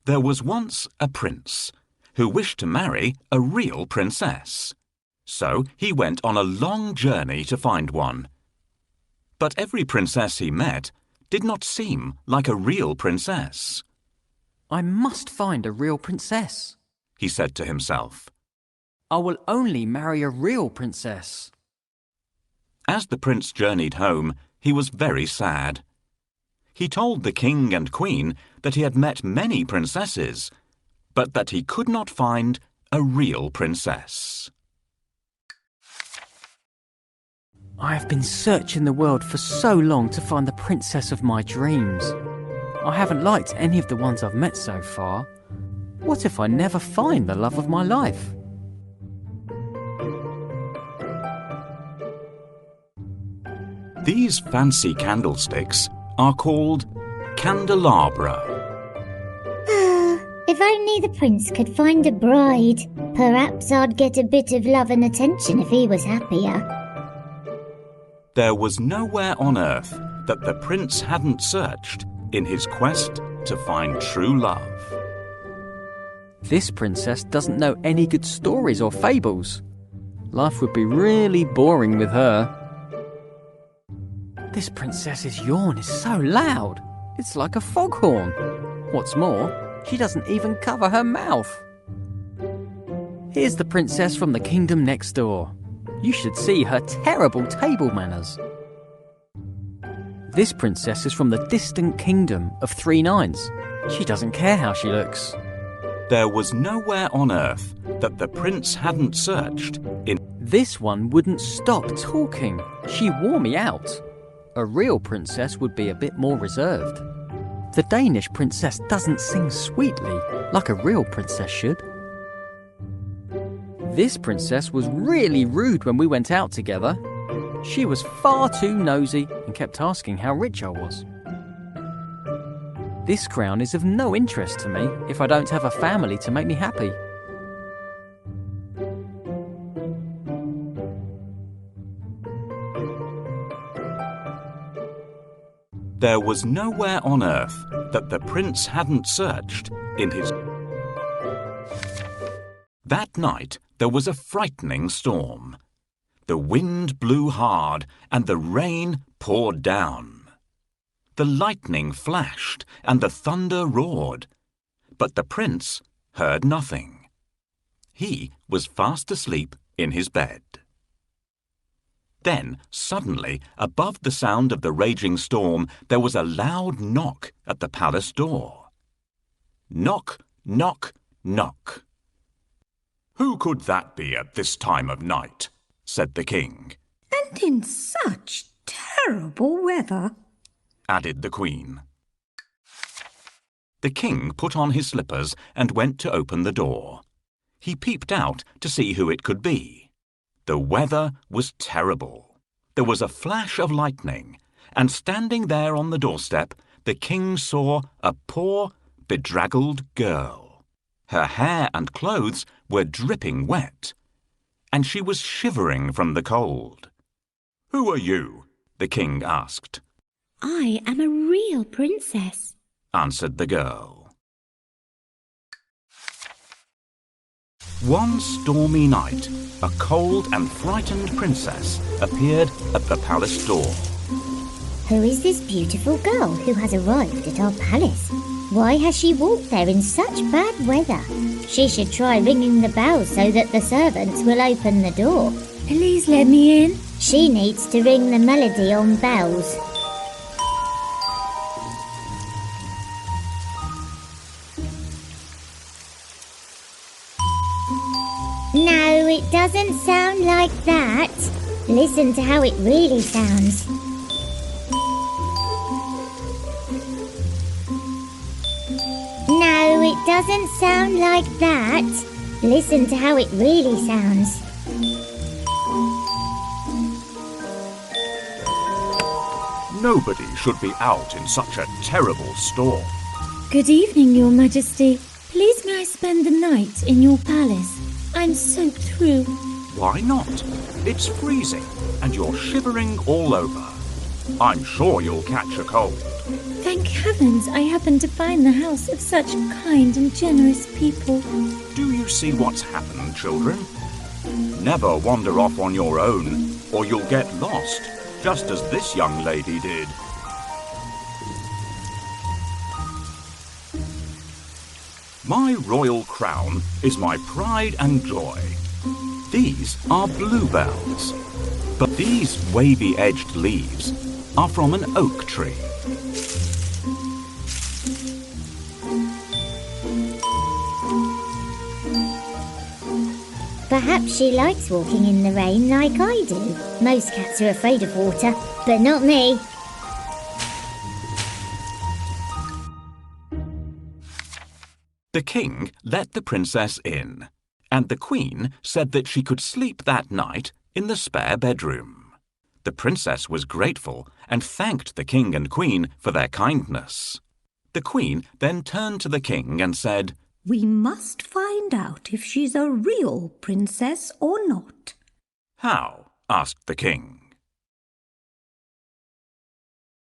There was once a prince who wished to marry a real princess. So he went on a long journey to find one. But every princess he met did not seem like a real princess. I must find a real princess, he said to himself. I will only marry a real princess. As the prince journeyed home, he was very sad. He told the king and queen that he had met many princesses, but that he could not find a real princess. I have been searching the world for so long to find the princess of my dreams. I haven't liked any of the ones I've met so far. What if I never find the love of my life? These fancy candlesticks are called candelabra. If only the prince could find a bride. Perhaps I'd get a bit of love and attention if he was happier. There was nowhere on earth that the prince hadn't searched in his quest to find true love. This princess doesn't know any good stories or fables. Life would be really boring with her. This princess's yawn is so loud. It's like a foghorn. What's more, she doesn't even cover her mouth. Here's the princess from the kingdom next door. You should see her terrible table manners. This princess is from the distant kingdom of 3 Nines. She doesn't care how she looks. There was nowhere on earth that the prince hadn't searched in. This one wouldn't stop talking. She wore me out. A real princess would be a bit more reserved. The Danish princess doesn't sing sweetly like a real princess should. This princess was really rude when we went out together. She was far too nosy and kept asking how rich I was. This crown is of no interest to me if I don't have a family to make me happy. There was nowhere on earth that the prince hadn't searched in his. That night there was a frightening storm. The wind blew hard and the rain poured down. The lightning flashed and the thunder roared, but the prince heard nothing. He was fast asleep in his bed. Then, suddenly, above the sound of the raging storm, there was a loud knock at the palace door. Knock, knock, knock. "Who could that be at this time of night?" said the king. "And in such terrible weather," added the queen. The king put on his slippers and went to open the door. He peeped out to see who it could be. The weather was terrible. There was a flash of lightning, and standing there on the doorstep, the king saw a poor, bedraggled girl. Her hair and clothes were dripping wet, and she was shivering from the cold. "Who are you?" the king asked. I am a real princess, answered the girl. One stormy night, a cold and frightened princess appeared at the palace door. Who is this beautiful girl who has arrived at our palace? Why has she walked there in such bad weather? She should try ringing the bell so that the servants will open the door. "Please let me in." She needs to ring the melody on bells. No, it doesn't sound like that. Listen to how it really sounds. No, it doesn't sound like that. Listen to how it really sounds. Nobody should be out in such a terrible storm. "Good evening, Your Majesty. Please may I spend the night in your palace? I'm soaked through. Why not? It's freezing and you're shivering all over. I'm sure you'll catch a cold. Thank heavens I happened to find the house of such kind and generous people. Do you see what's happened, children? Never wander off on your own, or you'll get lost, just as this young lady did. My royal crown is my pride and joy. These are bluebells, but these wavy-edged leaves are from an oak tree. Perhaps she likes walking in the rain like I do. Most cats are afraid of water, but not me. The king let the princess in, and the queen said that she could sleep that night in the spare bedroom. The princess was grateful and thanked the king and queen for their kindness. The queen then turned to the king and said, We must find out if she's a real princess or not. How? Asked the king.